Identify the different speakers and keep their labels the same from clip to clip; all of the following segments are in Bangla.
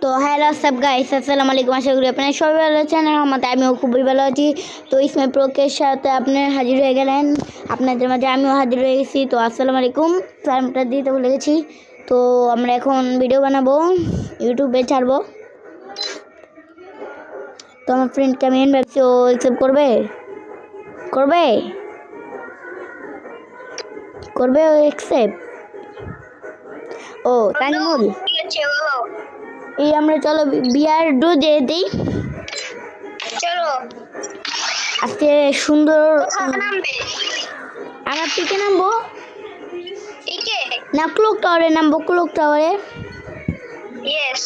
Speaker 1: তো হ্যালো सब गाइस আসসালামু আলাইকুম। আশা করি আপনারা সবাই ভালো আছেন আর আমিও খুবই ভালো আছি। তো ইসমে প্রোকের সাথে আপনি হাজির হয়ে গেলেন, আপনাদের মাঝে আমিও হাজির হয়ে গেছি। তো আসসালামু আলাইকুম, সালামটা দিতে ভুলে গেছি। তো আমরা এখন ভিডিও বানাবো, ইউটিউবে ছাড়বো। তো আমার ফ্রেন্ডকে আমি ভাবছি ও অ্যাকসেপ্ট করবে করবে করবে ও অ্যাকসেপ্ট। ও তানিমুল, এই আমরা চলো বিয়ার ডো দিয়ে দিই।
Speaker 2: চলো
Speaker 1: আজকে সুন্দর আমরা পিকে নামবো
Speaker 2: পিকে
Speaker 1: না ক্লক টাওয়ারে নামবো, ক্লক টাওয়ারে।
Speaker 2: ইয়েস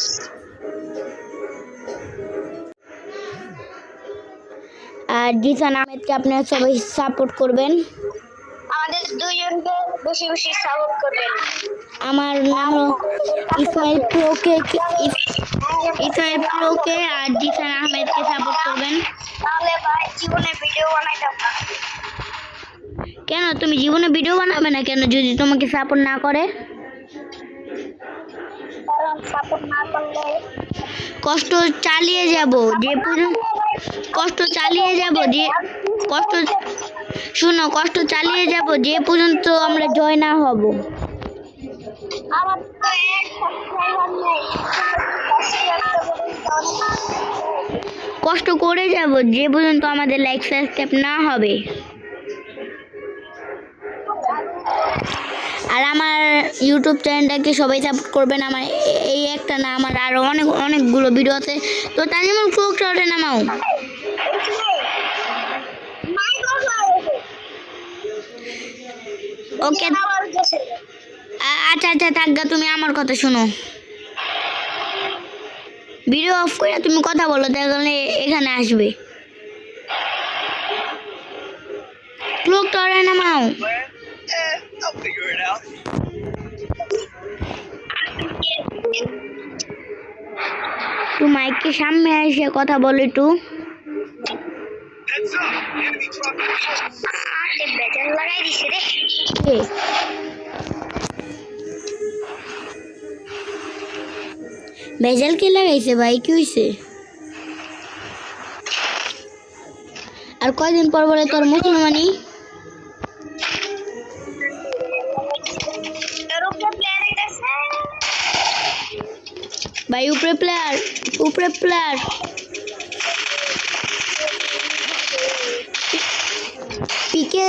Speaker 1: আর জিসান আহমেদকে আপনারা সবাই সাপোর্ট করবেন।
Speaker 2: আমাদের দুইজনকে বেশি বেশি সাপোর্ট করবেন।
Speaker 1: আমার নাম ইসমাইল প্রোকে আর জিসান আহমেদকে সাপোর্ট করবেন।
Speaker 2: তাহলে ভাই জীবনে ভিডিও বানাইতাম না।
Speaker 1: কেন তুমি জীবনে ভিডিও বানাবে না কেন যদি তোমাকে সাপোর্ট না করে?
Speaker 2: কারণ সাপোর্ট না করলে
Speaker 1: কষ্ট চালিয়ে যাব যে পর্যন্ত কষ্ট চালিয়ে যাব যে কষ্ট শুনো কষ্ট চালিয়ে যাব যে পর্যন্ত আমরা জয় না হব।
Speaker 2: আমার তো এক সাবস্ক্রাইবার নেই।
Speaker 1: কষ্ট করে যাব যে পর্যন্ত আমাদের লাইক সাবস্ক্রাইব না হবে। আর আমার ইউটিউব চ্যানেলটাকে সবাই সাপোর্ট করবেন। আমার এই একটা না, আমার আরও অনেকগুলো ভিডিও আছে। তো তাই যেমন ক্লোক টাওয়ারে নামাও। ওকে আচ্ছা থাকগা, তুমি আমার কথা শোনো। ভিডিও অফ করে তুমি কথা বলো, তাহলে এখানে আসবে। ক্লোক টাওয়ারে নামাও।
Speaker 3: I'll figure it out.
Speaker 1: তুই মাইকের সামনে এসে কথা বল একটু।
Speaker 3: Heads up! Enemy truck close.
Speaker 2: বেজাল লাগাই দিছে রে।
Speaker 1: ভেজাল কে লাগাইছে ভাই, কি হয়েছে? আর কয়দিন পর বলে তোর মুসলমানি? ভাই উপরে প্লেয়ার পিকে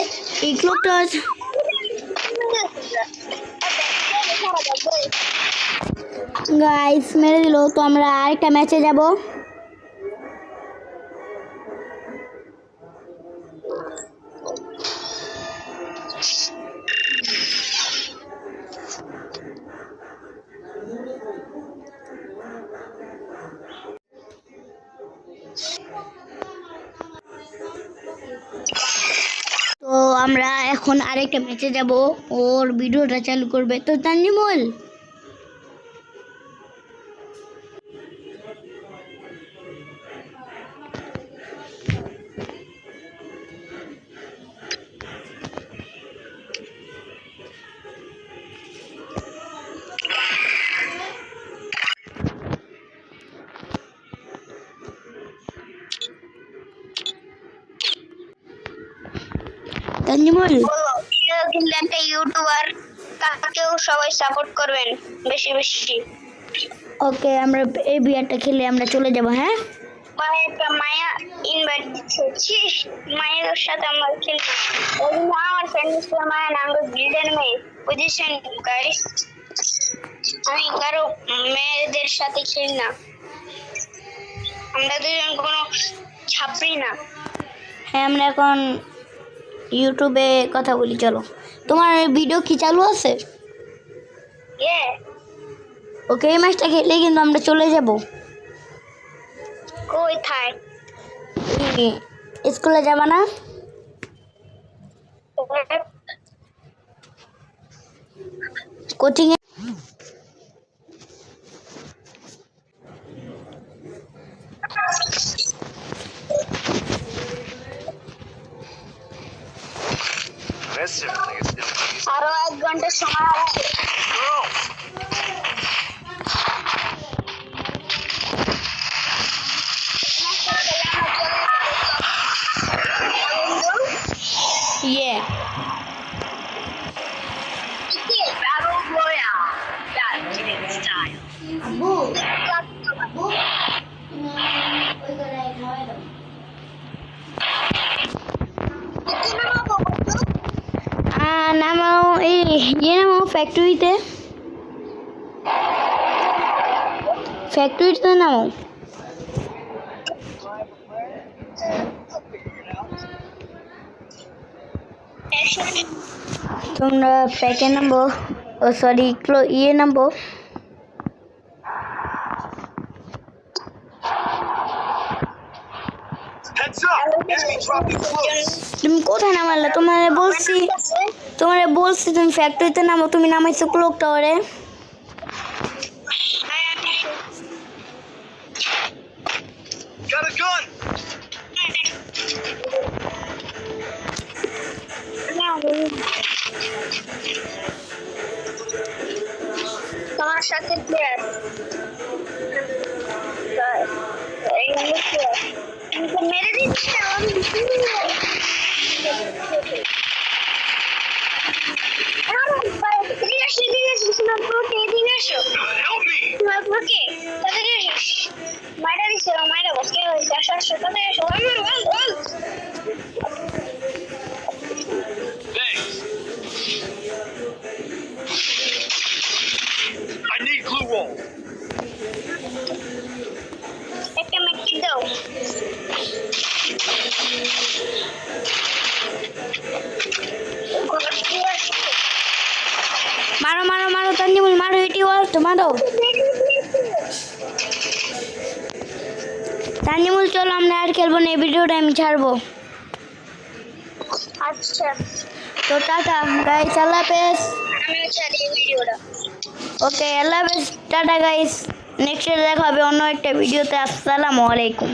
Speaker 1: ইকলোটা গাইস মেরে দিল। তো আমরা আরেকটা ম্যাচে যাব। তো আমরা এখন আরেকটা ম্যাচে যাব, ওর ভিডিওটা চালু করবে। তো তানজিমুল
Speaker 2: কিন্তু একটা ইউটিউবার, তাকেও সবাই সাপোর্ট করবেন বেশি বেশি।
Speaker 1: ওকে, আমরা এই বিয়ারটা খেলে আমরা চলে যাব। হ্যাঁ
Speaker 2: একটা মায়া ইনভাইট দিচ্ছি, মায়ের সাথে আমরা খেলবো। ওই জন্য আমার ফ্রেন্ড মায়া নাম গিল্ডের মেয়ে পজিশন গাইস। আমি কারো মেয়েদের সাথে খেলি না, আমরা দুজন কোনো ছাপড়ি না।
Speaker 1: হ্যাঁ, আমরা এখন ইউটিউবে কথা বলি। চলো, তোমার ভিডিও কি চালু আছে? ওকে, এই ম্যাচটা খেলে কিন্তু আমরা চলে যাব।
Speaker 2: কোথায়?
Speaker 1: স্কুলে যাবা না? কোচিং এ
Speaker 2: আরো 1 ঘন্টা সময় আছে।
Speaker 1: বু বু তুমি ওই করে খাওয়াই দাও। নামাও এই নামাও ফ্যাক্টরিতে নামাও। তোমরা প্যাকে নামবো, ও সরি নামবো।
Speaker 3: Heads up! Enemy dropping close.
Speaker 1: তুমি কোথায় নামালে? তোমারে বলছি তুমি ফ্যাক্টরিতে নামো, তুমি নামাইছো ক্লক টাওয়ারে।
Speaker 3: Got a gun!
Speaker 2: তোমার সাথে প্লেয়ার মেরে দিচ্ছে
Speaker 3: Help me!
Speaker 2: মাইরা দিচ্ছে মাইরা বসে সাথে
Speaker 3: Thanks. I need glue wall.
Speaker 2: একটা মেকি দাও
Speaker 1: মারো মারো মারো তানজিমুল, মারো এটি ওয়াল তো মারো। তানজিমুল চলো আমরা আর খেলবো না, এই ভিডিওটা আমি ছাড়বো।
Speaker 2: আচ্ছা
Speaker 1: তো টাটা গাইস, আল্লাহ হাফেজ।
Speaker 2: আমি ছাড়ি ভিডিওটা।
Speaker 1: ওকে আল্লাহ হাফেজ, টাটা গাইস। নেক্সট দেখা হবে অন্য একটা ভিডিওতে। আসসালামু আলাইকুম।